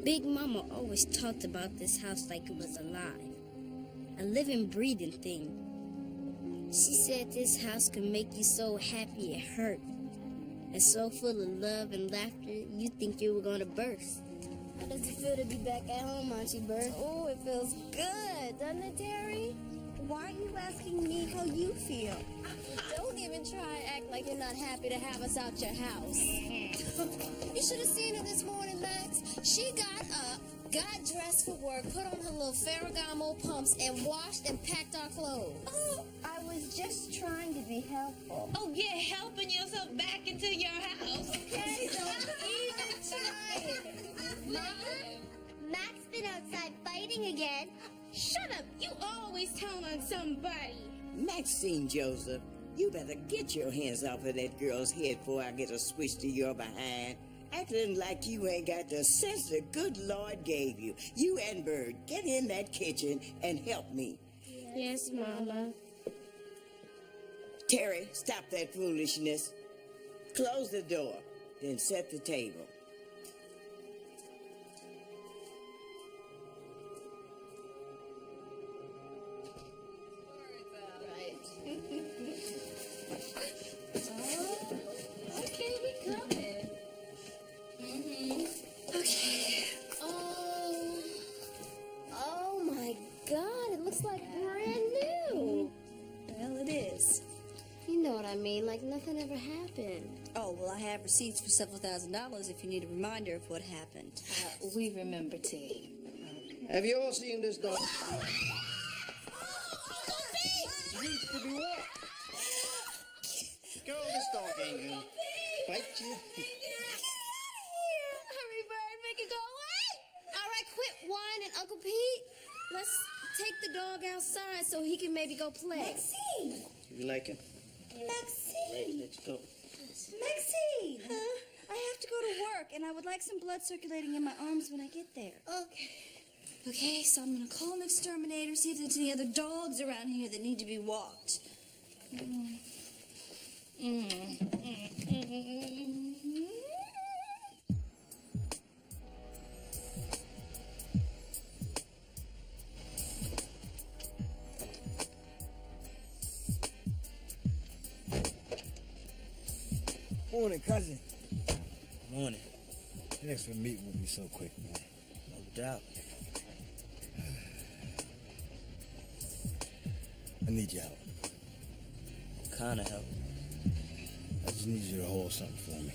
Big Mama always talked about this house like it was alive, a living, breathing thing. She said this house could make you so happy it hurt, and so full of love and laughter you think you were gonna burst. How does it feel to be back at home, Auntie Bert? Oh, it feels good, doesn't it, Terry? Why are you asking me how you feel? Don't even try and act like you're not happy to have us out your house. You should have seen her this morning, Max. She got up, got dressed for work, put on her little Ferragamo pumps, and washed and packed our clothes. Oh, I was just trying to be helpful. Oh, yeah, helping yourself back into your house. Okay, don't even try it. Mama, Mac's been outside fighting again. Shut up. You always telling on somebody. Maxine Joseph, you better get your hands off of that girl's head before I get a switch to your behind. Acting like you ain't got the sense the good Lord gave you. You and Bird, get in that kitchen and help me. Yes, Mama. Terry, stop that foolishness. Close the door, then set the table. Okay, we coming. Okay. Oh my God! It looks like brand new. Well, it is. You know what I mean? Like nothing ever happened. Oh, well, I have receipts for several $1,000s if you need a reminder of what happened. We remember, T. Have you all seen this dog? Needs to be walked. Go, this dog ain't gonna bite you. Hurry, Bird, make it go away. All right, quit whining, Uncle Pete. Let's take the dog outside so he can maybe go play. Maxine! You like it? Maxine! Let's go. Maxine! Huh? I have to go to work, and I would like some blood circulating in my arms when I get there. Okay. Okay, so I'm gonna call an exterminator, see if there's any other dogs around here that need to be walked. Morning, cousin. Morning. Thanks for meeting with me so quick, man. No doubt. I need your help. What kind of help? I just need you to hold something for me.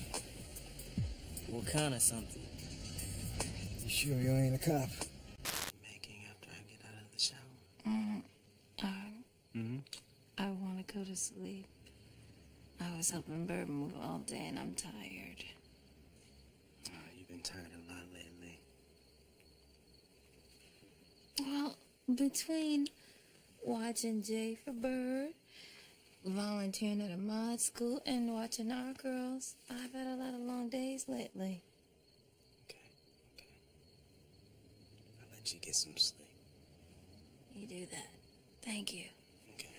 What kind of something? You sure you ain't a cop? Making after I get out of the shower. I want to go to sleep. I was helping Bird move all day and I'm tired. Oh, you've been tired a lot lately. Well, between watching Jay for Bird, volunteering at a mod school, and watching our girls, I've had a lot of long days lately. Okay. I'll let you get some sleep. You do that. Thank you. Okay.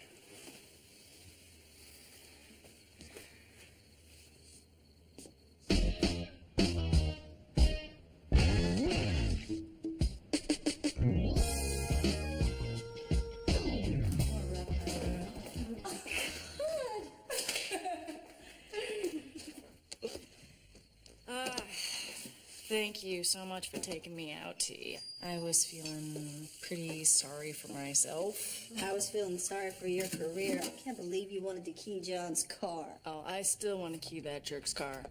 Thank you so much for taking me out, T. I was feeling pretty sorry for myself. I was feeling sorry for your career. I can't believe you wanted to key John's car. Oh, I still want to key that jerk's car.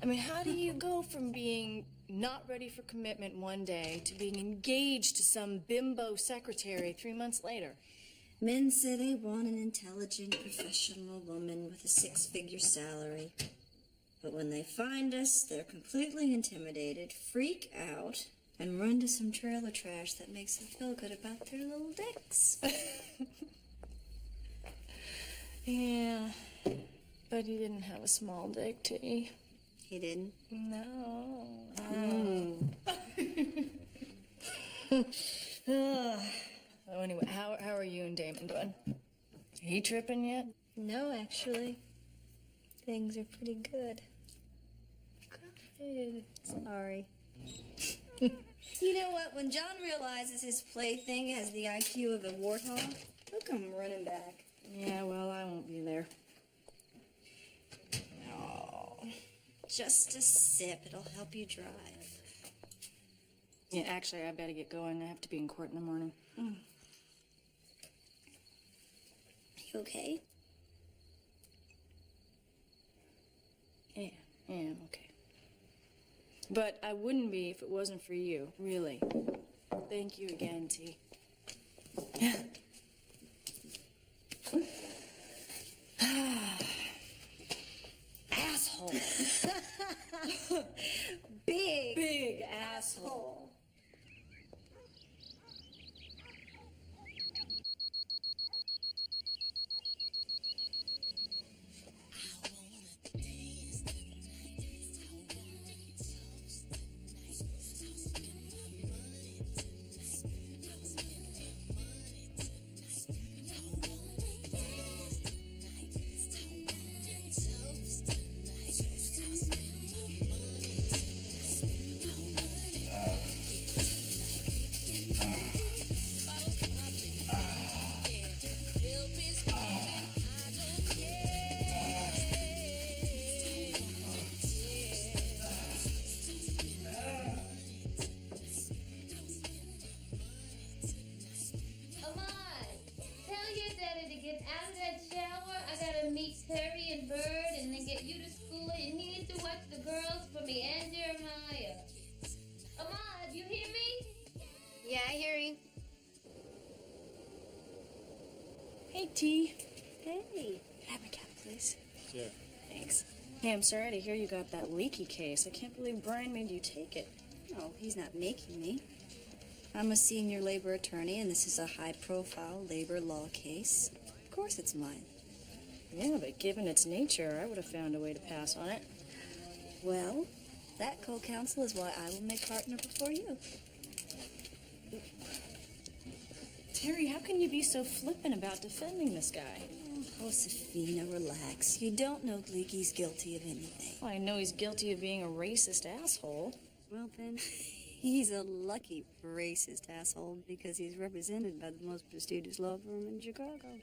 I mean, how do you go from being not ready for commitment one day to being engaged to some bimbo secretary 3 months later? Men say they want an intelligent, professional woman with a 6-figure salary. But when they find us, they're completely intimidated, freak out, and run to some trailer trash that makes them feel good about their little dicks. Yeah, but he didn't have a small dick, T. He didn't? No. So anyway, how are you and Damon doing? He tripping yet? No, actually. Things are pretty good. Good. Sorry. You know what? When John realizes his plaything has the IQ of a warthog, he'll come running back. Yeah, well, I won't be there. Oh, just a sip. It'll help you drive. Yeah, actually, I better get going. I have to be in court in the morning. You okay? Yeah, I'm okay. But I wouldn't be if it wasn't for you, really. Thank you again, T. Asshole. Big asshole. Tell your daddy to get out of that shower. I gotta meet Terry and Bird and then get you to school, and he needs to watch the girls for me and Jeremiah. Ahmad, you hear me? Yeah, I hear you. Hey, T. Hey. Can I have my cap, please? Sure. Thanks. Hey, I'm sorry to hear you got that leaky case. I can't believe Brian made you take it. No, he's not making me. I'm a senior labor attorney, and this is a high-profile labor law case. Of course it's mine. Yeah, but given its nature, I would have found a way to pass on it. Well, that co-counsel is why I will make partner before you. Terry, how can you be so flippant about defending this guy? Oh, Safina, relax. You don't know Leakey's guilty of anything. Well, I know he's guilty of being a racist asshole. Well, then, he's a lucky racist asshole because he's represented by the most prestigious law firm in Chicago.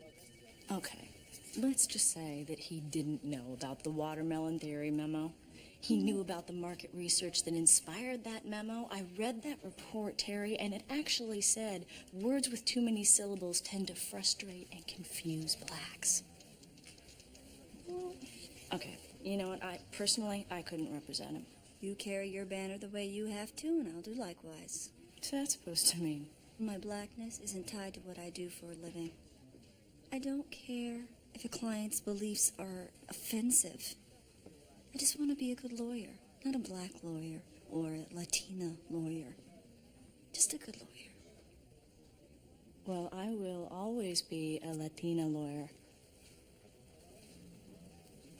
Okay, let's just say that he didn't know about the watermelon theory memo. He knew about the market research that inspired that memo. I read that report, Terry, and it actually said words with too many syllables tend to frustrate and confuse blacks. Okay, you know what? I couldn't represent him. You carry your banner the way you have to, and I'll do likewise. What's that supposed to mean? My blackness isn't tied to what I do for a living. I don't care if a client's beliefs are offensive. I just want to be a good lawyer, not a black lawyer or a Latina lawyer. Just a good lawyer. Well, I will always be a Latina lawyer.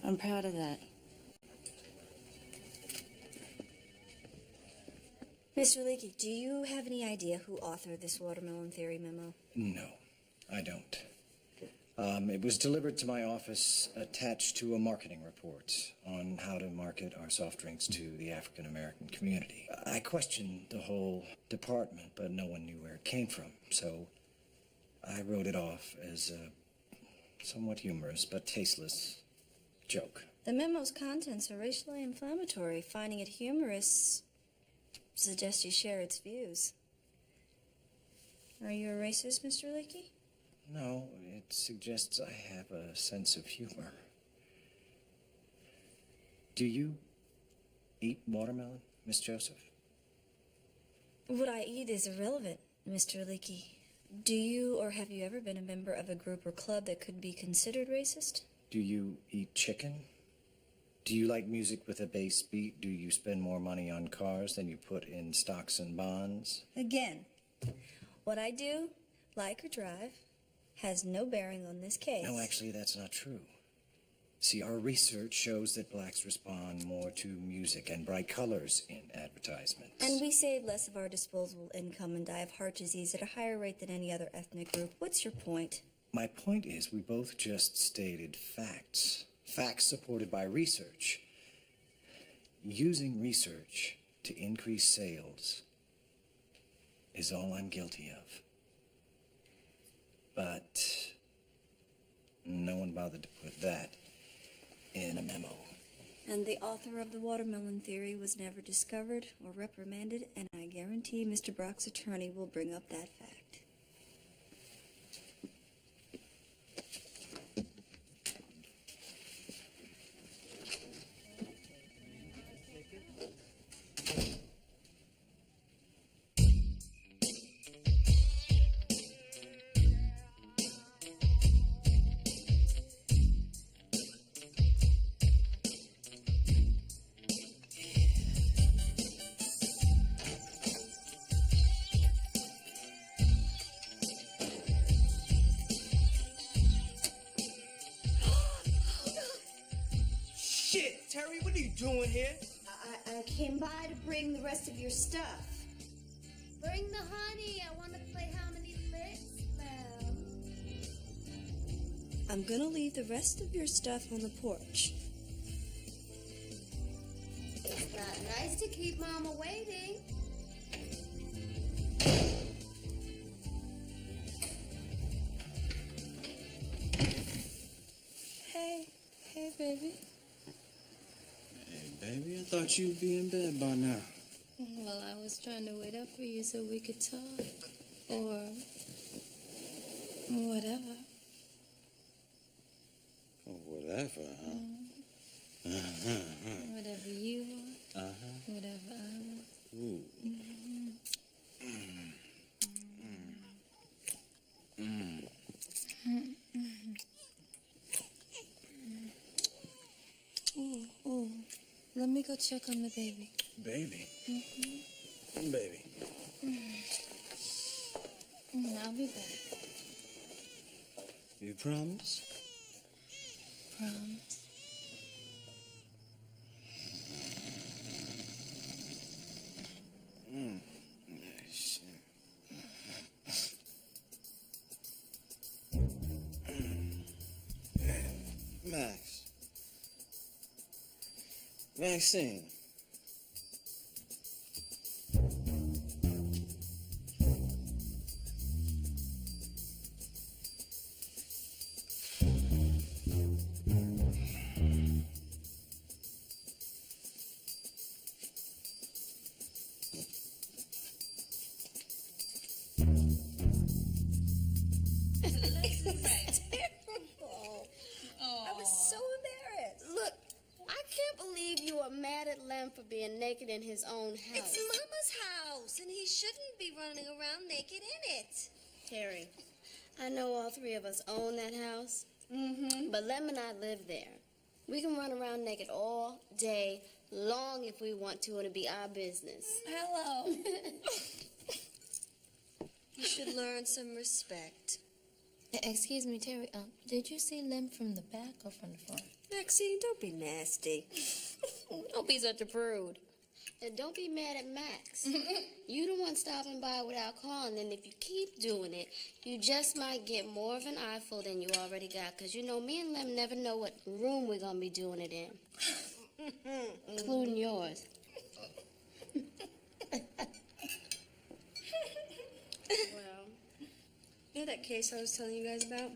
I'm proud of that. Mr. Leakey, do you have any idea who authored this watermelon theory memo? No, I don't. It was delivered to my office attached to a marketing report on how to market our soft drinks to the African American community. I questioned the whole department, but no one knew where it came from, so I wrote it off as a somewhat humorous but tasteless joke. The memo's contents are racially inflammatory. Finding it humorous suggests you share its views. Are you a racist, Mr. Leakey? No, it suggests I have a sense of humor. Do you eat watermelon, Miss Joseph? What I eat is irrelevant, Mr. Leakey. Do you or have you ever been a member of a group or club that could be considered racist? Do you eat chicken? Do you like music with a bass beat? Do you spend more money on cars than you put in stocks and bonds? Again, what I do, like or drive, has no bearing on this case. No, actually, that's not true. See, our research shows that blacks respond more to music and bright colors in advertisements. And we save less of our disposable income and die of heart disease at a higher rate than any other ethnic group. What's your point? My point is, we both just stated facts. Facts supported by research. Using research to increase sales is all I'm guilty of. But no one bothered to put that in a memo. And the author of the watermelon theory was never discovered or reprimanded, and I guarantee Mr. Brock's attorney will bring up that fact. Shit, Terry, what are you doing here? I came by to bring the rest of your stuff. Bring the honey. I want to play how many licks, Mel. I'm gonna leave the rest of your stuff on the porch. It's not nice to keep Mama waiting. Hey, baby. Hey, baby, I thought you'd be in bed by now. Well, I was trying to wait up for you so we could talk. Or whatever. Oh, whatever, huh? Whatever you want. Uh-huh. Whatever I want. Ooh. Ooh. Let me go check on the baby. Baby? Baby. I'll be back. You promise? Promise. Shit. Max. Maxine. I was so embarrassed. Look, I can't believe you are mad at Lem for being naked in his own house. It's Mama's house, and he shouldn't be running around naked in it. Terry, I know all three of us own that house, but Lem and I live there. We can run around naked all day long if we want to, and it'll be our business. Hello. You should learn some respect. Excuse me, Terry. Did you see Lem from the back or from the front? Maxine, don't be nasty. Don't be such a prude. And don't be mad at Max. You the one stopping by without calling, and if you keep doing it, you just might get more of an eyeful than you already got, because you know me and Lem never know what room we're going to be doing it in, including yours. Well, you know that case I was telling you guys about?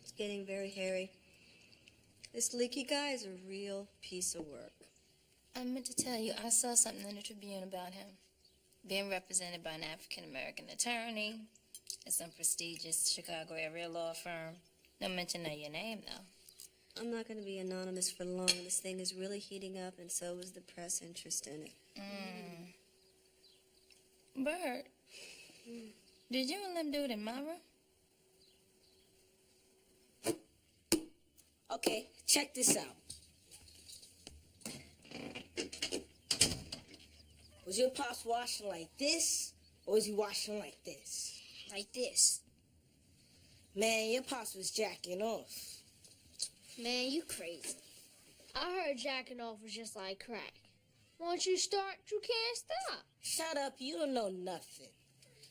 It's getting very hairy. This leaky guy is a real piece of work. I meant to tell you, I saw something in the Tribune about him. Being represented by an African-American attorney at some prestigious Chicago area law firm. No mention of your name, though. I'm not going to be anonymous for long. This thing is really heating up, and so is the press interest in it. Bert, did you and Lem do it in my room? Okay, check this out. Was your pops washing like this, or was he washing like this? Like this. Man, your pops was jacking off. Man, you crazy. I heard jacking off was just like crack. Once you start, you can't stop. Shut up, you don't know nothing.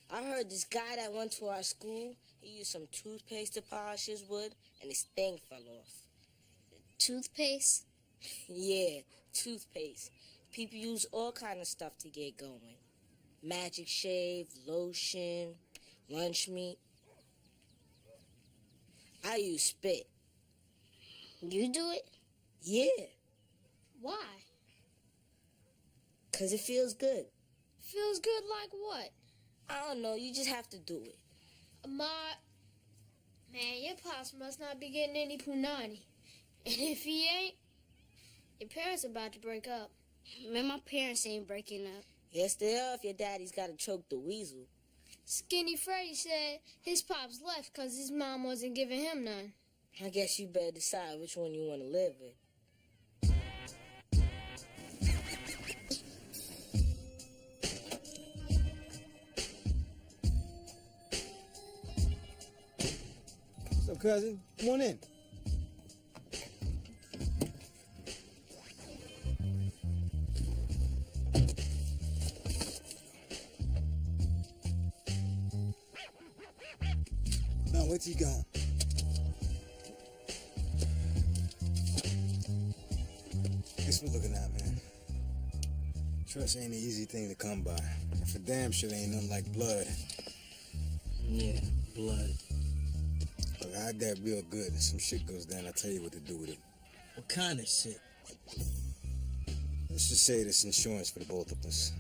I heard this guy that went to our school, he used some toothpaste to polish his wood, and his thing fell off. Toothpaste? Yeah, toothpaste. People use all kind of stuff to get going. Magic shave, lotion, lunch meat. I use spit. You do it? Yeah, Why? 'cause it feels good. Feels good like what? I don't know, you just have to do it. Man, your pops must not be getting any punani. And if he ain't, your parents are about to break up. Man, my parents ain't breaking up. Yes, they are if your daddy's got to choke the weasel. Skinny Freddy said his pops left because his mom wasn't giving him none. I guess you better decide which one you want to live with. What's up, cousin? Come on in. Now, where's he going? Thanks for looking out, man. Trust ain't an easy thing to come by. And for damn sure ain't nothing like blood. Yeah, blood. Look, I got real good and some shit goes down, I'll tell you what to do with it. What kind of shit? Let's just say this insurance for the both of us.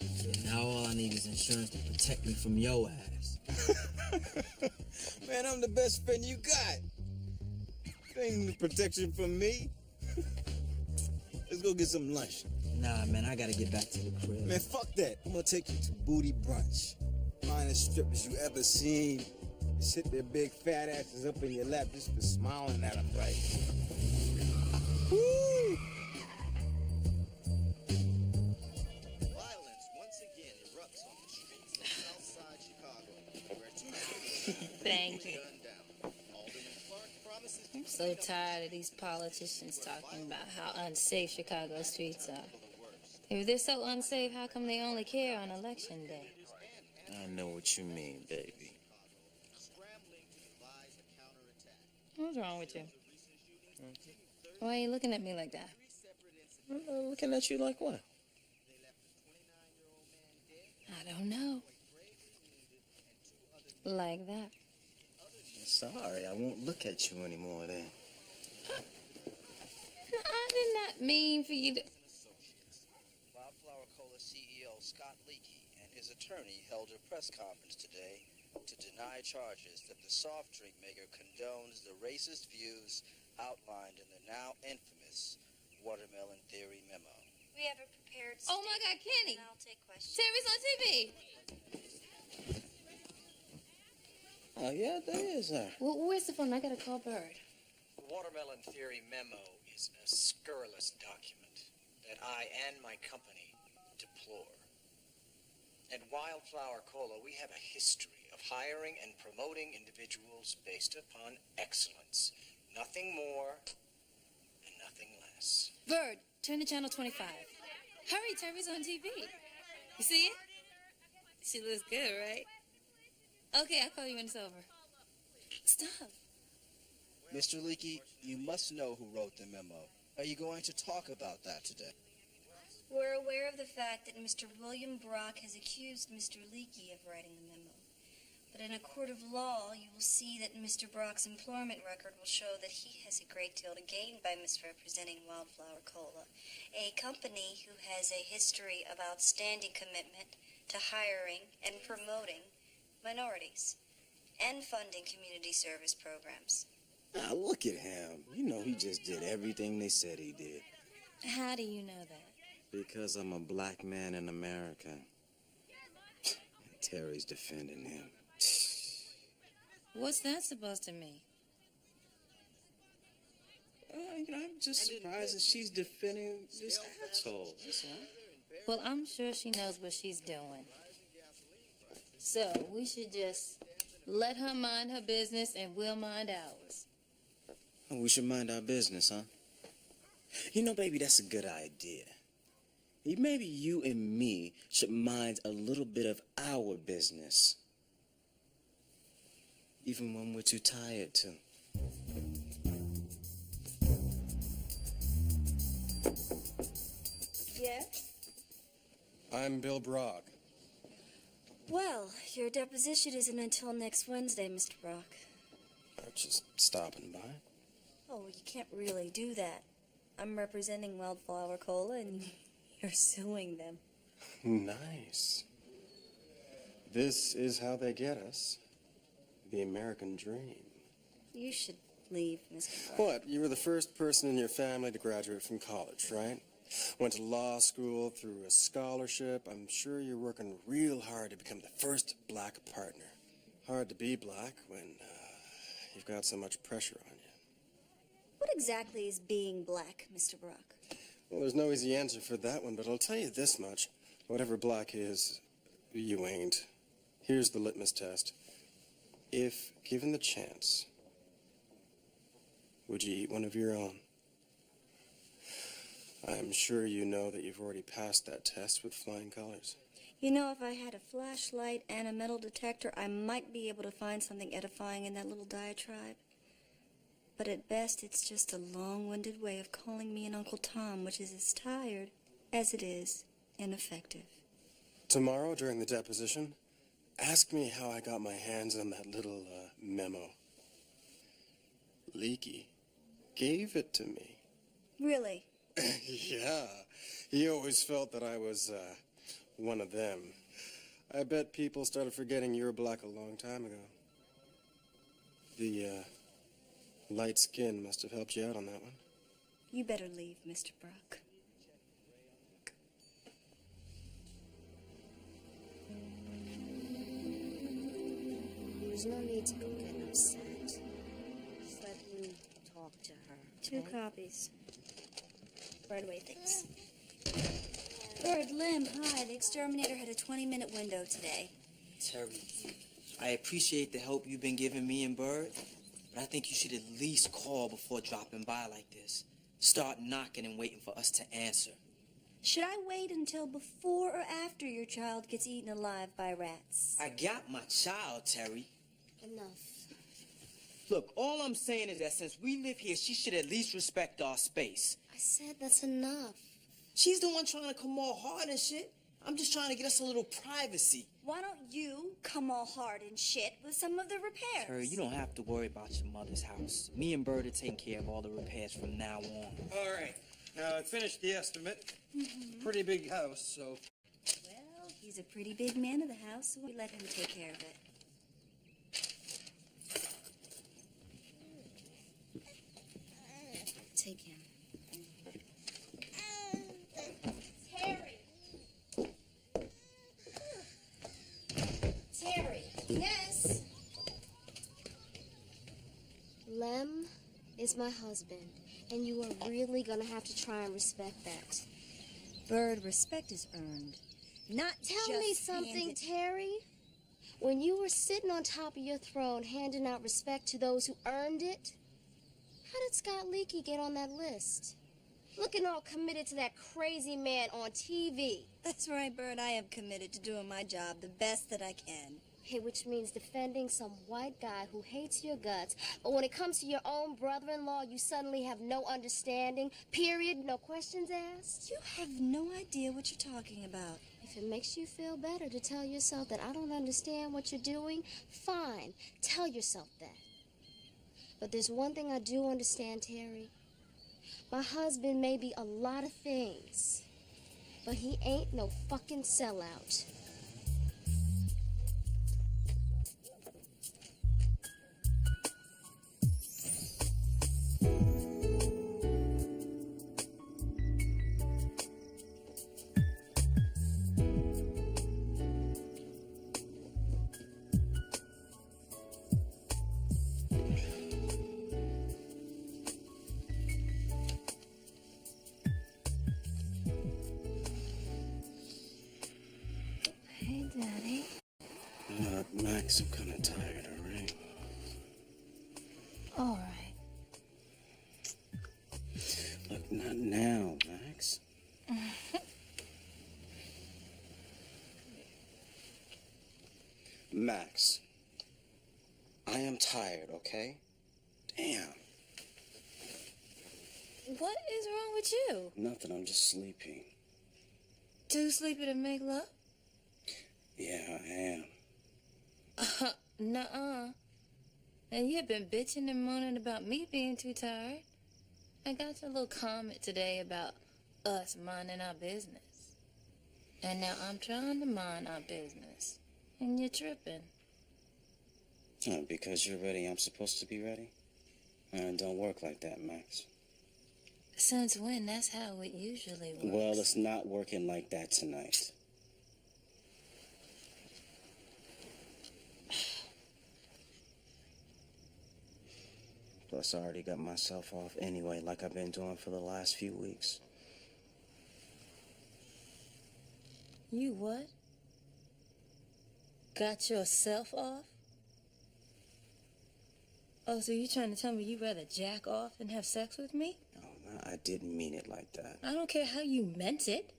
Yeah, now all I need is insurance to protect me from your ass. Man, I'm the best friend you got. Ain't no protection from me. Let's go get some lunch. Nah, man, I gotta get back to the crib. Man, fuck that. I'm gonna take you to booty brunch. Finest strippers you ever seen. Sit their big fat asses up in your lap just for smiling at them, right? Woo! Violence once again erupts on the streets of Southside Chicago, where two Thank you. gunned down. Alderman Clark promises to I'm so tired of these politicians talking about how unsafe Chicago streets are. If they're so unsafe, how come they only care on election day? I know what you mean, baby. scrambling to devise a counterattack. What's wrong with you? Why are you looking at me like that? I'm not looking at you like what? I don't know. Like that. Sorry, I won't look at you anymore then. No, I did not mean for you to... Wildflower Cola CEO Scott Leakey and his attorney held a press conference today to deny charges that the soft drink maker condones the racist views outlined in the now infamous Watermelon Theory memo. We have a prepared Oh my God, Kenny! and I'll take questions. Terry's on TV! Oh, yeah, there is her. Well, where's the phone? I gotta call Bird. The Watermelon Theory memo is a scurrilous document that I and my company deplore. At Wildflower Cola, we have a history of hiring and promoting individuals based upon excellence. Nothing more and nothing less. Bird, turn to channel 25. Hurry, Terry's on TV. You see it? She looks good, right? Okay, I'll call you when it's over. Stop. Mr. Leakey, you must know who wrote the memo. Are you going to talk about that today? We're aware of the fact that Mr. William Brock has accused Mr. Leakey of writing the memo. But in a court of law, you will see that Mr. Brock's employment record will show that he has a great deal to gain by misrepresenting Wildflower Cola, a company who has a history of outstanding commitment to hiring and promoting minorities and funding community service programs. Now, look at him. You know he just did everything they said he did. How do you know that? Because I'm a black man in America. And Terry's defending him. What's that supposed to mean? I'm just surprised that she's defending this asshole. That's all. Well, I'm sure she knows what she's doing. So, we should just let her mind her business and we'll mind ours. We should mind our business, huh? You know, baby, that's a good idea. Maybe you and me should mind a little bit of our business. Even when we're too tired to. Yeah? I'm Bill Brock. Well, your deposition isn't until next Wednesday, Mr. Brock. I'm just stopping by. Oh, you can't really do that. I'm representing Wildflower Cola, and you're suing them. Nice. This is how they get us. The American dream. You should leave, Mr. Brock. What? You were the first person in your family to graduate from college, right? Went to law school through a scholarship. I'm sure you're working real hard to become the first black partner. Hard to be black when you've got so much pressure on you. What exactly is being black, Mr. Brock? Well, there's no easy answer for that one, but I'll tell you this much. Whatever black is, you ain't. Here's the litmus test. If given the chance, would you eat one of your own? I'm sure you know that you've already passed that test with flying colors. You know, if I had a flashlight and a metal detector, I might be able to find something edifying in that little diatribe. But at best, it's just a long-winded way of calling me an Uncle Tom, which is as tired as it is ineffective. Tomorrow, during the deposition, ask me how I got my hands on that little memo. Leaky gave it to me. Really? Yeah, he always felt that I was one of them. I bet people started forgetting you were black a long time ago. The light skin must have helped you out on that one. You better leave, Mr. Brock. There's no need to go getting upset. Just let me talk to her. Two copies. Right away, thanks. Bird, Lim, hi. The exterminator had a 20-minute window today. Terry, I appreciate the help you've been giving me and Bird, but I think you should at least call before dropping by like this. Start knocking and waiting for us to answer. Should I wait until before or after your child gets eaten alive by rats? I got my child, Terry. Enough. Look, all I'm saying is that since we live here, she should at least respect our space. I said that's enough. She's the one trying to come all hard and shit. I'm just trying to get us a little privacy. Why don't you come all hard and shit with some of the repairs? Terry, you don't have to worry about your mother's house. Me and Bird are taking care of all the repairs from now on. All right. Now, I finished the estimate. Pretty big house, so... Well, he's a pretty big man of the house, so we let him take care of it. Take him. Terry. Yes? Lem is my husband, and you are really gonna have to try and respect that. Bird, respect is earned. Not Tell just me something, handed. Terry. When you were sitting on top of your throne handing out respect to those who earned it, how did Scott Leakey get on that list? Looking all committed to that crazy man on TV. That's right, Bird. I am committed to doing my job the best that I can. Hey, which means defending some white guy who hates your guts, but when it comes to your own brother-in-law, you suddenly have no understanding, period, no questions asked? You have no idea what you're talking about. If it makes you feel better to tell yourself that I don't understand what you're doing, fine, tell yourself that. But there's one thing I do understand, Terry. My husband may be a lot of things, but he ain't no fucking sellout. Hey, Daddy. Max, I'm kind of tired, all right? All right. Look, not now, Max. Max, I am tired, okay? Damn. What is wrong with you? Nothing, I'm just sleepy. Too sleepy to make love? Yeah, I am. Nuh-uh. And you've been bitching and moaning about me being too tired. I got your little comment today about us minding our business. And now I'm trying to mind our business. And you're tripping. Because you're ready, I'm supposed to be ready? It don't work like that, Max. Since when? That's how it usually works. Well, it's not working like that tonight. Plus, I already got myself off anyway, like I've been doing for the last few weeks. You what? Got yourself off? Oh, so you trying to tell me you'd rather jack off than have sex with me? No, I didn't mean it like that. I don't care how you meant it.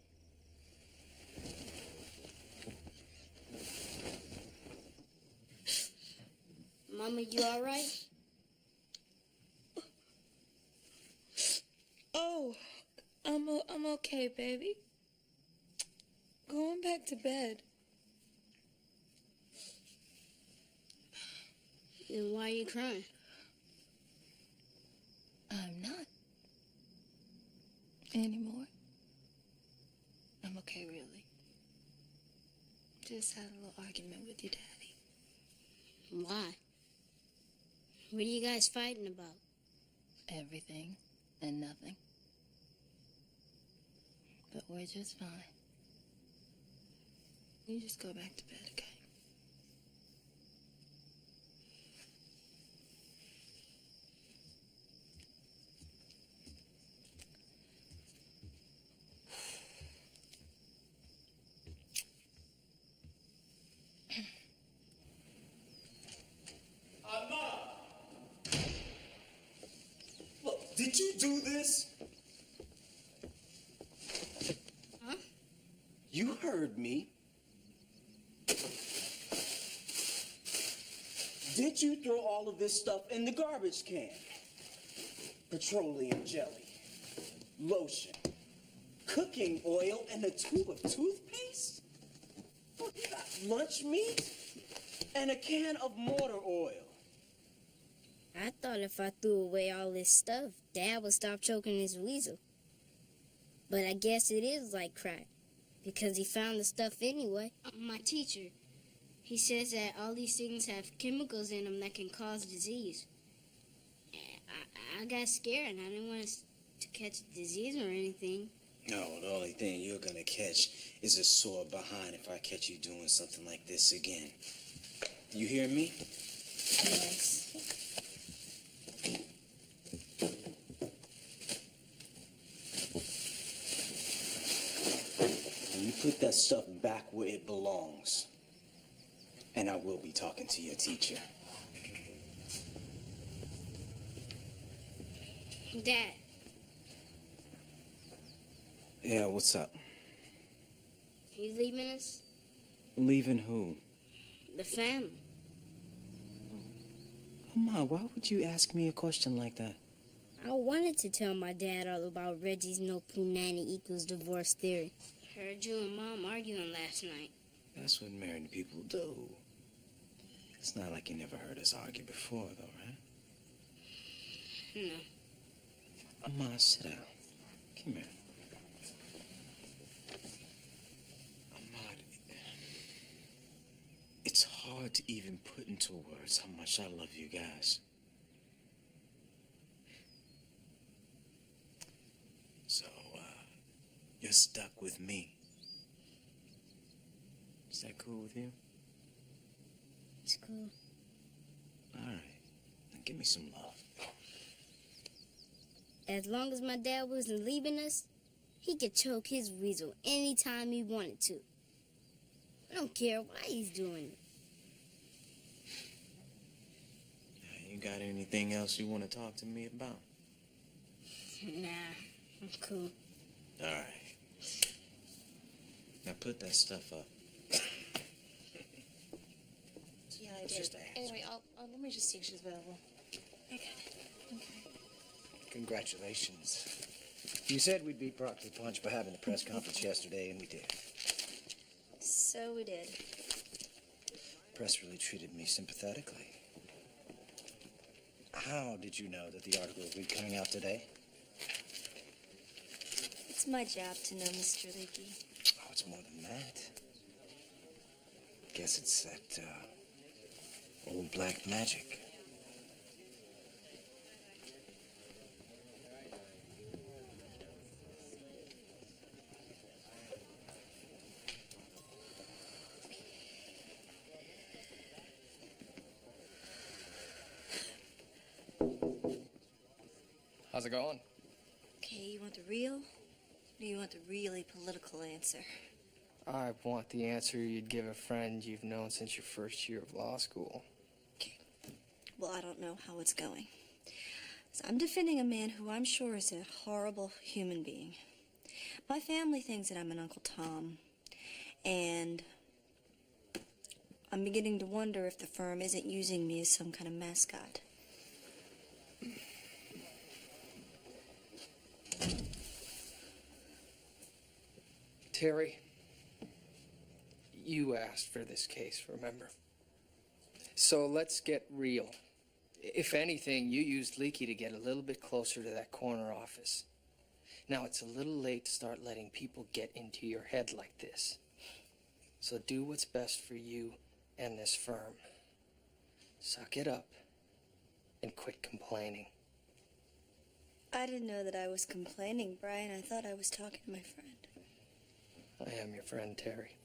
Mama, you all right? Oh, I'm okay, baby. Going back to bed. Then why are you crying? I'm not. Anymore. I'm okay, really. Just had a little argument with your daddy. Why? What are you guys fighting about? Everything and nothing. But we're just fine. You just go back to bed, okay? Look, did you do this? Huh? You heard me. Did you throw all of this stuff in the garbage can? Petroleum jelly, lotion, cooking oil, and a tube of toothpaste? Look, you got lunch meat and a can of motor oil. I thought if I threw away all this stuff, Dad would stop choking his weasel. But I guess it is like crack, because he found the stuff anyway. My teacher, he says that all these things have chemicals in them that can cause disease. I got scared and I didn't want to catch a disease or anything. No, the only thing you're gonna catch is a sore behind if I catch you doing something like this again. You hear me? Yes. And you put that stuff back where it belongs. And I will be talking to your teacher. Dad, Yeah, what's up? you leaving us? Leaving who? The family. Mama, why would you ask me a question like that? I wanted to tell my dad all about Reggie's no punani equals divorce theory. Heard you and Mom arguing last night. That's what married people do. It's not like you never heard us argue before, though, right? No. Mama, sit down. Come here. Ahmad, it's hard to even put into words how much I love you guys. So, you're stuck with me. Is that cool with you? It's cool. All right. Now give me some love. As long as my dad wasn't leaving us, he could choke his weasel anytime he wanted to. I don't care why he's doing it. You got anything else you want to talk to me about? Nah, I'm cool. All right. Now put that stuff up. Yeah, I It's did. just a answer. Anyway, let me just see if she's available. I got it. Okay. Congratulations. You said we'd beat Brock to the punch by having the press conference yesterday, and we did. So we did. The press really treated me sympathetically. How did you know that the article would be coming out today? It's my job to know, Mr. Leakey. Oh, it's more than that. Guess it's that, old black magic. How's it going? Okay, you want the real? Or do you want the really political answer? I want the answer you'd give a friend you've known since your first year of law school. Okay. Well, I don't know how it's going. So I'm defending a man who I'm sure is a horrible human being. My family thinks that I'm an Uncle Tom. And I'm beginning to wonder if the firm isn't using me as some kind of mascot. Terry, you asked for this case, remember? So let's get real. If anything, you used Leakey to get a little bit closer to that corner office. Now, it's a little late to start letting people get into your head like this. So do what's best for you and this firm. Suck it up and quit complaining. I didn't know that I was complaining, Brian. I thought I was talking to my friend. I am your friend, Terry.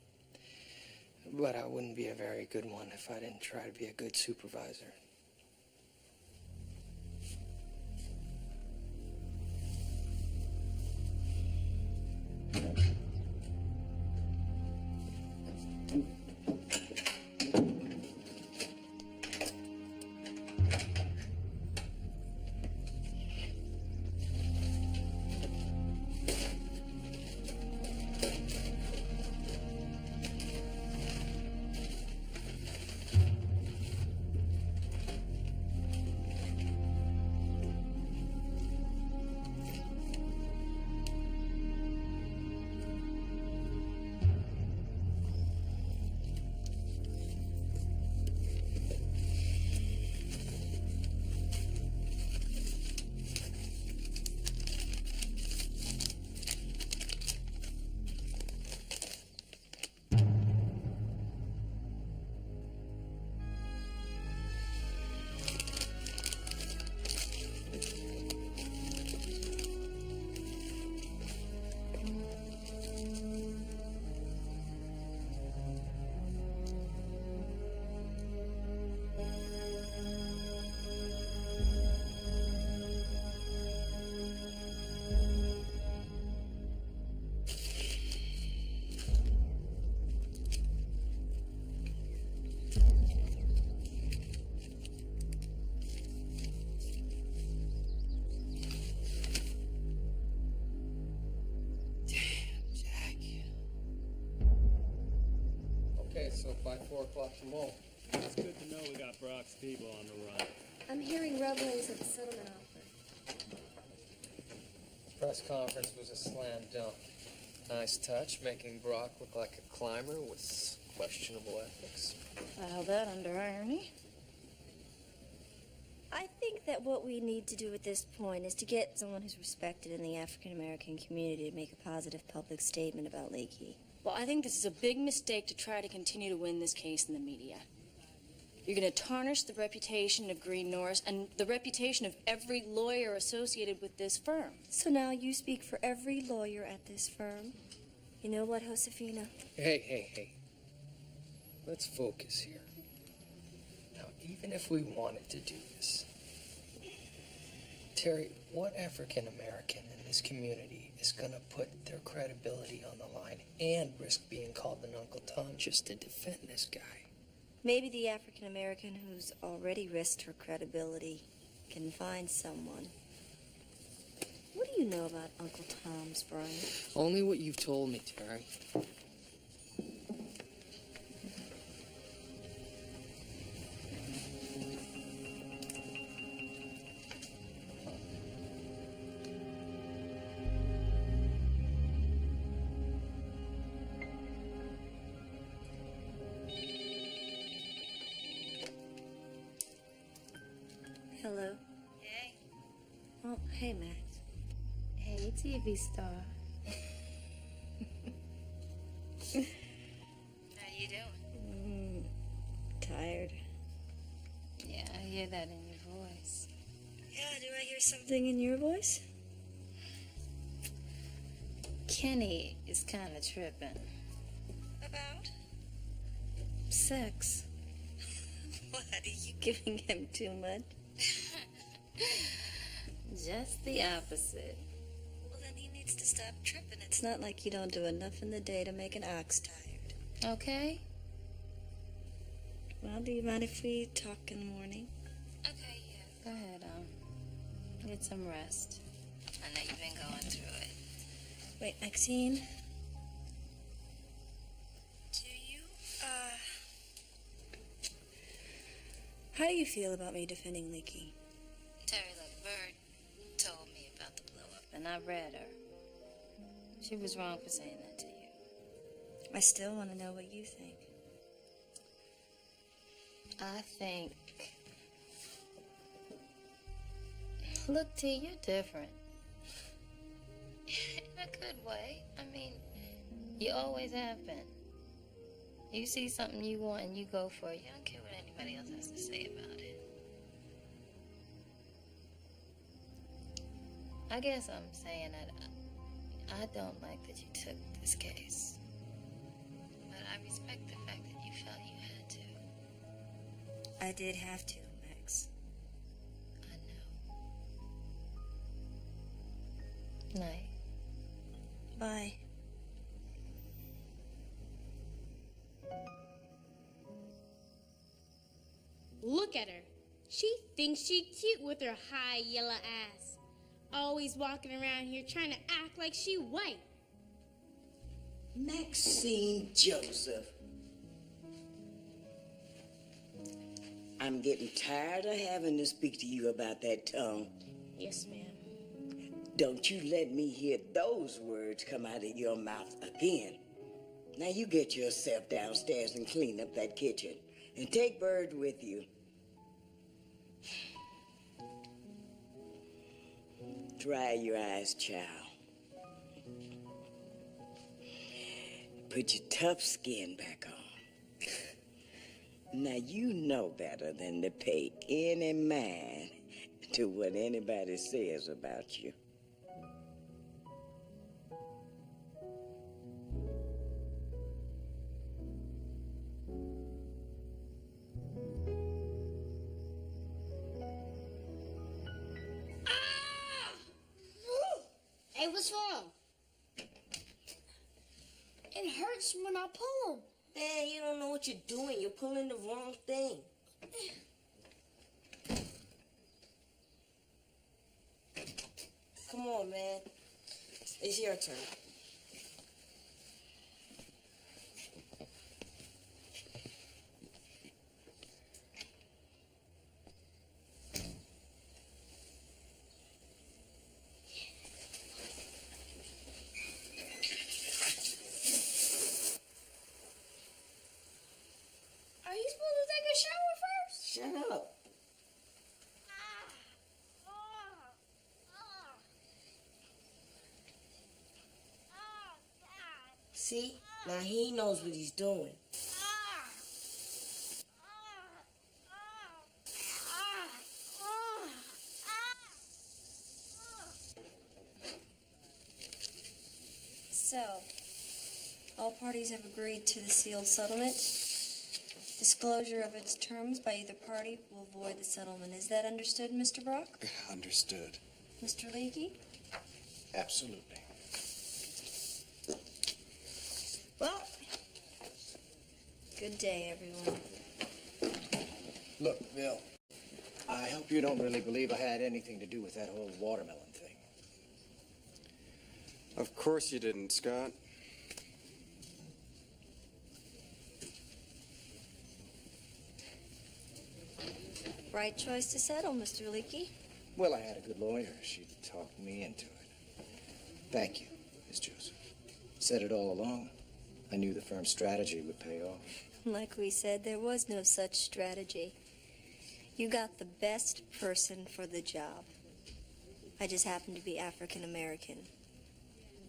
But I wouldn't be a very good one if I didn't try to be a good supervisor. Okay, so by 4 o'clock tomorrow. It's good to know we got Brock's people on the run. I'm hearing rumblings of the settlement offer. Press conference was a slam dunk. Nice touch, making Brock look like a climber with questionable ethics. I held that under irony. I think that what we need to do at this point is to get someone who's respected in the African American community to make a positive public statement about Leakey. Well, I think this is a big mistake to try to continue to win this case in the media. You're going to tarnish the reputation of Green Norris and the reputation of every lawyer associated with this firm. So now you speak for every lawyer at this firm. You know what, Josefina? Hey. Let's focus here. Now, even if we wanted to do this, Terry, what African American in this community is going to put their credibility on the line and risk being called an Uncle Tom just to defend this guy? Maybe the African American who's already risked her credibility can find someone. What do you know about Uncle Tom's, Brian? Only what you've told me, Terry. Hello. Hey. Oh, hey, Max. Hey, TV star. How you doing? Tired. Yeah, I hear that in your voice. Yeah, do I hear something in your voice? Kenny is kind of tripping. About? Sex. What, are you giving him too much? Just the opposite. Well, then he needs to stop tripping. It's not like you don't do enough in the day to make an ox tired. Okay? Well, do you mind if we talk in the morning? Okay, yeah. Go ahead, get some rest. I know you've been going through it. Wait, Maxine? Do you, how do you feel about me defending Leaky? Terry, look, Bird told me about the blow-up, and I read her. She was wrong for saying that to you. I still want to know what you think. I think... Look, T, you're different. In a good way. I mean, you always have been. You see something you want and you go for it. You don't care what anybody else has to say about it. I guess I'm saying that I don't like that you took this case. But I respect the fact that you felt you had to. I did have to, Max. Night. Bye. Look at her. She thinks she cute with her high yellow ass. Always walking around here trying to act like she white. Maxine Joseph. I'm getting tired of having to speak to you about that tongue. Yes, ma'am. Don't you let me hear those words come out of your mouth again. Now you get yourself downstairs and clean up that kitchen. And take Bird with you. Dry your eyes, child. Put your tough skin back on. Now you know better than to pay any mind to what anybody says about you. Hey, what's wrong? It hurts when I pull him. Man, you don't know what you're doing. You're pulling the wrong thing. Come on, man. It's your turn. Are you supposed to take a shower first? Shut up. See? Now he knows what he's doing. So, all parties have agreed to the sealed settlement. Disclosure of its terms by either party will void the settlement. Is that understood, Mr. Brock? Understood. Mr. Leakey? Absolutely. Well, good day, everyone. Look, Bill, I hope you don't really believe I had anything to do with that whole watermelon thing. Of course you didn't, Scott. Right choice to settle, Mr. Leakey. Well, I had a good lawyer. She talked me into it. Thank you, Miss Joseph. Said it all along. I knew the firm's strategy would pay off. Like we said, there was no such strategy. You got the best person for the job. I just happen to be African American.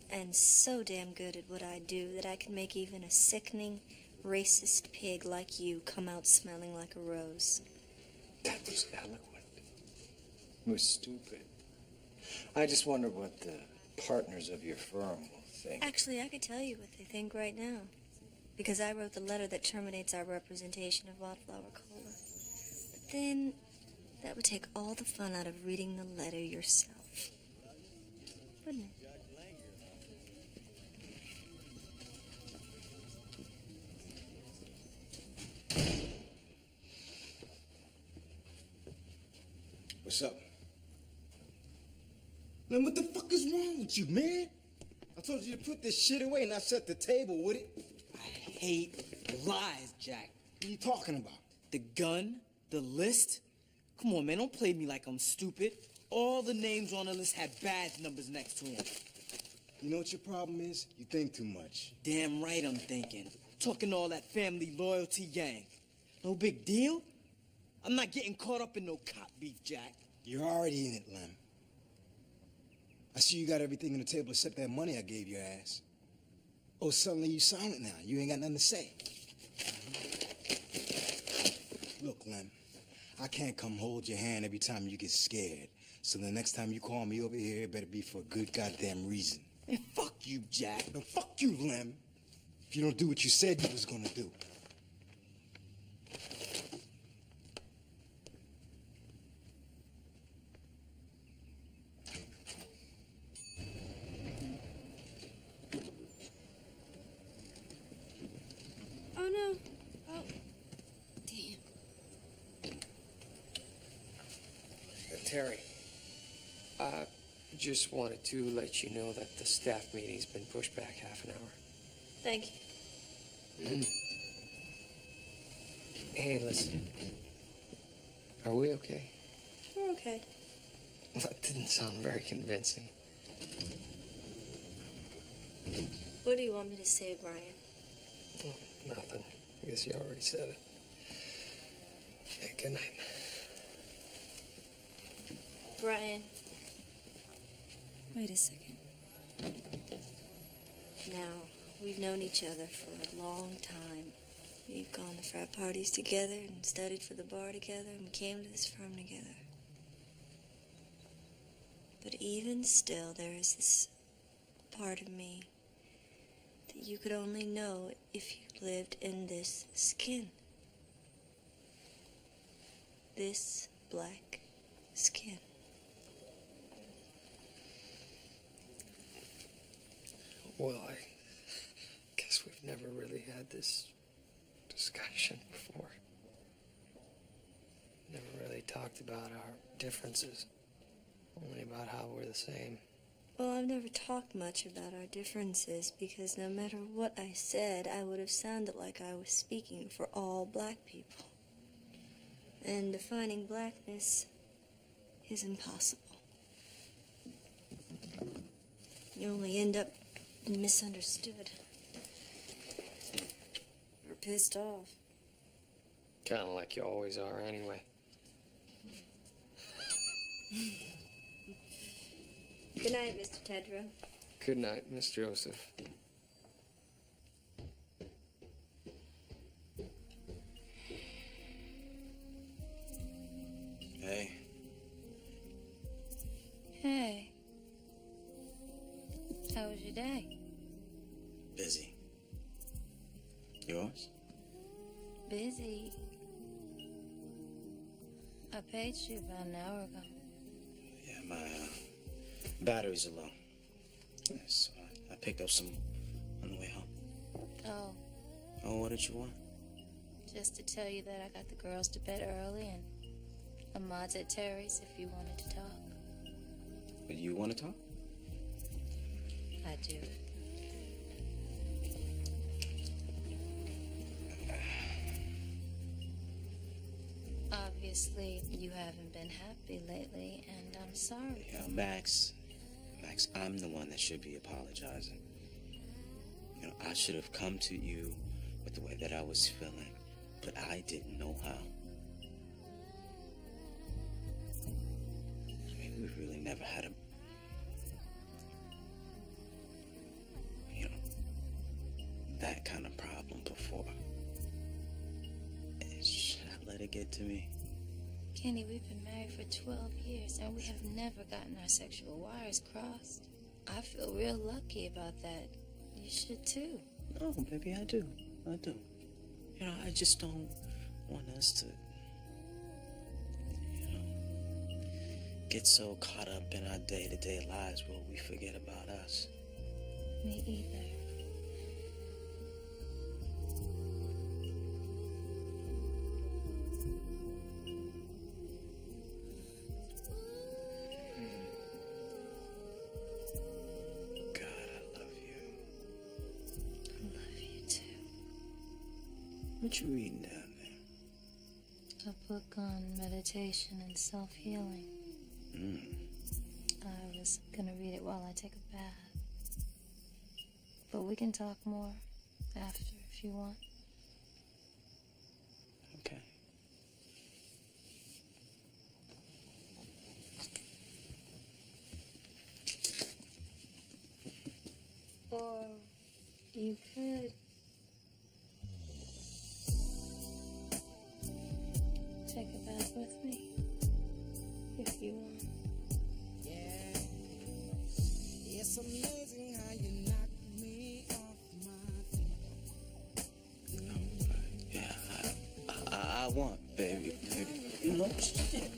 And so damn good at what I do that I can make even a sickening, racist pig like you come out smelling like a rose. That was eloquent. It was stupid. I just wonder what the partners of your firm will think. Actually, I could tell you what they think right now. Because I wrote the letter that terminates our representation of Wildflower Cola. But then, that would take all the fun out of reading the letter yourself. Wouldn't it? What's up? Man, what the fuck is wrong with you, man? I told you to put this shit away and I set the table with it. I hate lies, Jack. What are you talking about? The gun, the list. Come on, man, don't play me like I'm stupid. All the names on the list had badge numbers next to them. You know what your problem is? You think too much. Damn right I'm thinking. Talking all that family loyalty gang. No big deal. I'm not getting caught up in no cop beef, Jack. You're already in it, Lem. I see you got everything on the table except that money I gave your ass. Oh, suddenly you silent now. You ain't got nothing to say. Look, Lem, I can't come hold your hand every time you get scared. So the next time you call me over here, it better be for a good goddamn reason. And fuck you, Jack. No, fuck you, Lem. If you don't do what you said you was gonna do. Oh no. Oh. Damn. Terry, I just wanted to let you know that the staff meeting's been pushed back half an hour. Thank you. Hey, listen. Are we okay? We're okay. Well, that didn't sound very convincing. What do you want me to say, Brian? Oh, nothing. I guess you already said it. Okay, good night. Brian. Wait a second. Now, we've known each other for a long time. We've gone to frat parties together and studied for the bar together and we came to this firm together. But even still, there is this part of me that you could only know if you lived in this skin. This black skin. Well, I guess we've never really had this discussion before. Never really talked about our differences, only about how we're the same. Well, I've never talked much about our differences because no matter what I said, I would have sounded like I was speaking for all black people. And defining blackness is impossible. You only end up misunderstood. Or pissed off. Kind of like you always are anyway. Good night, Mr. Tedrow. Good night, Miss Joseph. Hey. Hey. How was your day? Busy. Yours? Busy. I paid you about an hour ago. Yeah, my batteries are low. So I picked up some on the way home. Oh, Oh, what did you want? just to tell you that I got the girls to bed early and Ahmad's at Terry's if you wanted to talk. But you want to talk? I do. Obviously, you haven't been happy lately, and I'm sorry. Yeah, Max, I'm the one that should be apologizing. You know, I should have come to you with the way that I was feeling, but I didn't know how. really never had a, you know, that kind of problem before. Should I let it get to me? Kenny, we've been married for 12 years, and we have never gotten our sexual wires crossed. I feel real lucky about that. You should, too. No, baby, I do. I do. You know, I just don't want us to, you know, get so caught up in our day-to-day lives where we forget about us. Me either. What you reading down there? A book on meditation and self-healing. I was gonna read it while I take a bath. But we can talk more after if you want. Okay. Or you could take a bath with me, if you want. Yeah, it's amazing how you knock me off my feet. Yeah, I want, baby. You know, shit.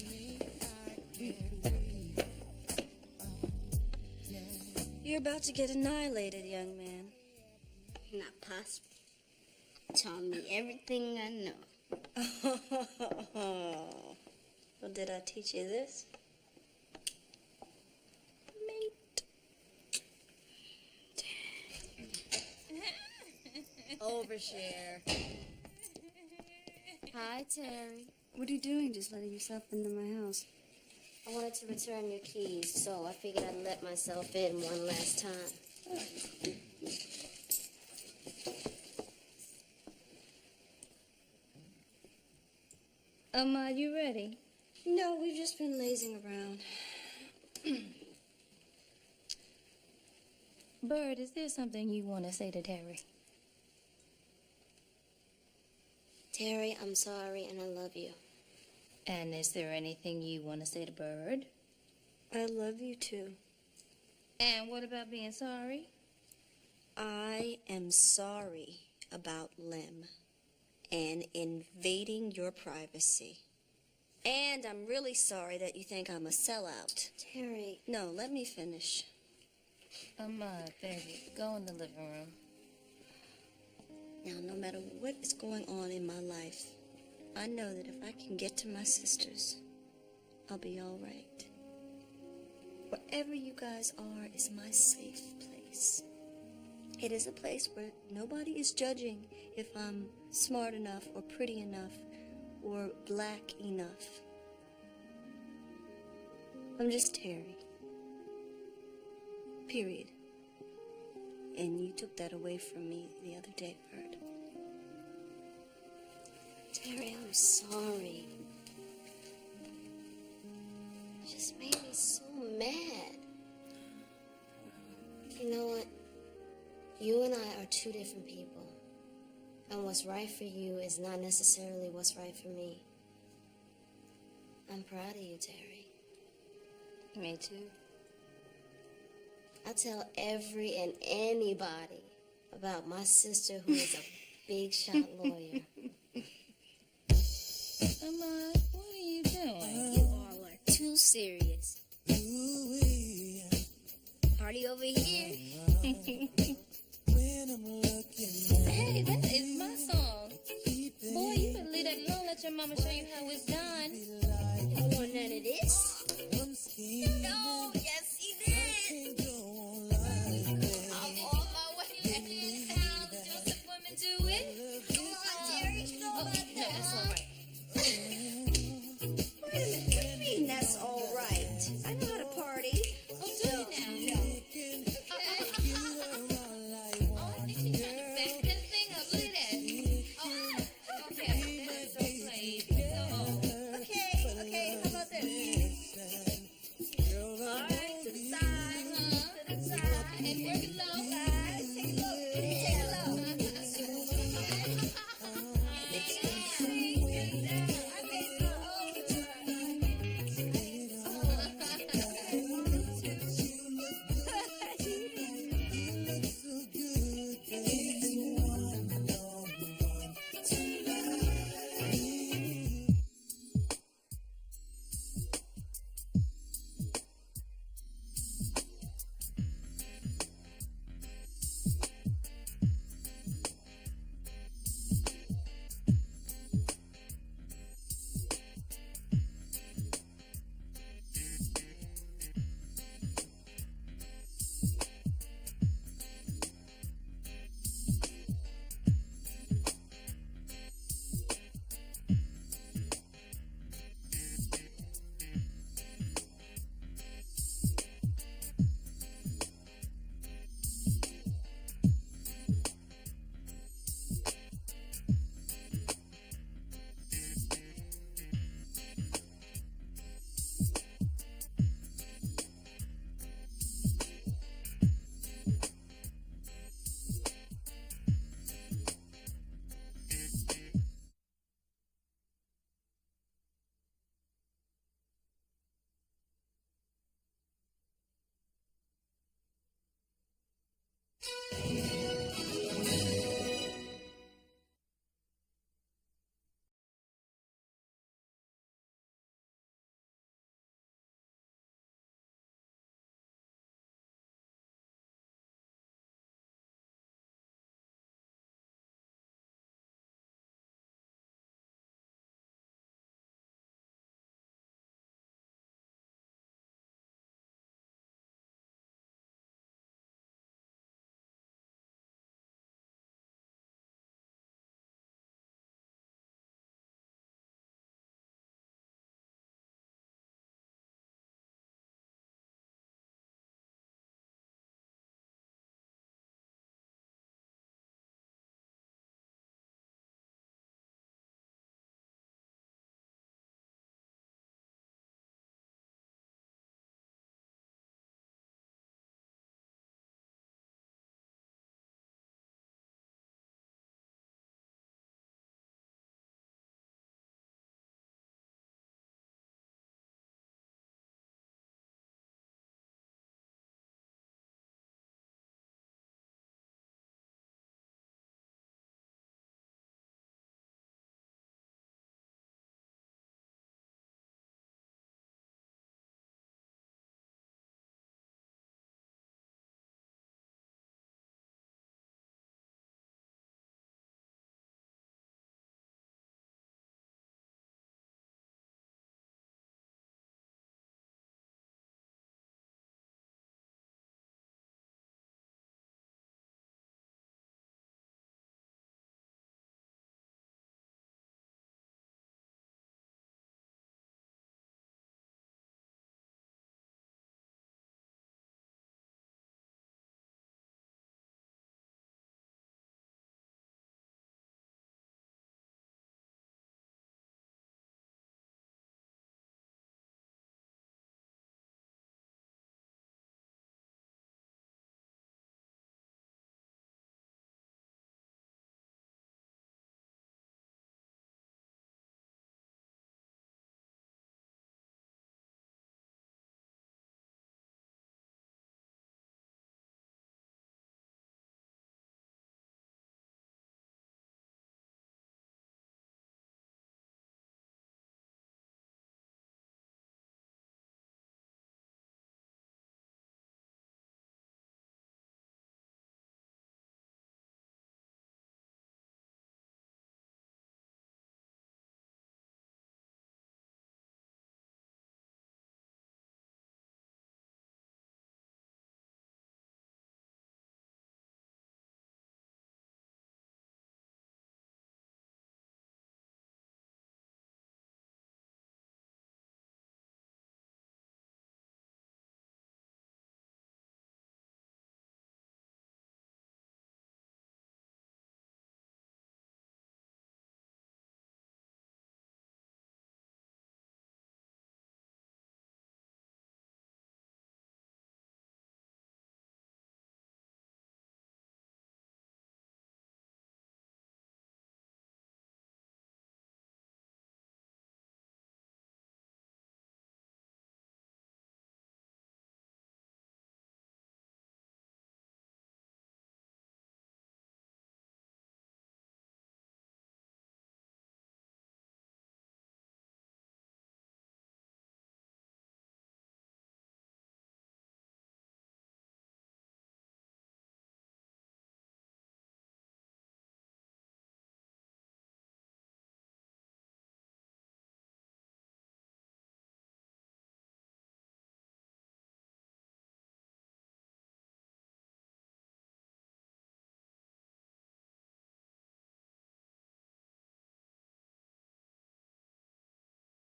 You're about to get annihilated, young man. Not possible. Taught me everything I know. Well, did I teach you this? Mate. Overshare. Hi, Terry. What are you doing just letting yourself into my house? I wanted to return your keys, so I figured I'd let myself in one last time. Are you ready? No, we've just been lazing around. Bird, is there something you want to say to Terry? Terry, I'm sorry and I love you. And is there anything you want to say to Bird? I love you too. And what about being sorry? I am sorry about Lem and invading your privacy. And I'm really sorry that you think I'm a sellout. Terry. No, let me finish. Baby, go in the living room. Now, no matter what is going on in my life, I know that if I can get to my sisters, I'll be all right. Wherever you guys are is my safe place. It is a place where nobody is judging if I'm smart enough or pretty enough or black enough. I'm just Terry. Period. And you took that away from me the other day, Bird. Terry, I'm sorry. It just made me so mad. You know what? You and I are two different people. And what's right for you is not necessarily what's right for me. I'm proud of you, Terry. Me too. I tell every and anybody about my sister who is a big shot lawyer. What are you doing? You all are too serious. Party over here. Hey, that is my song. Boy, you better leave that alone. Let your mama show you how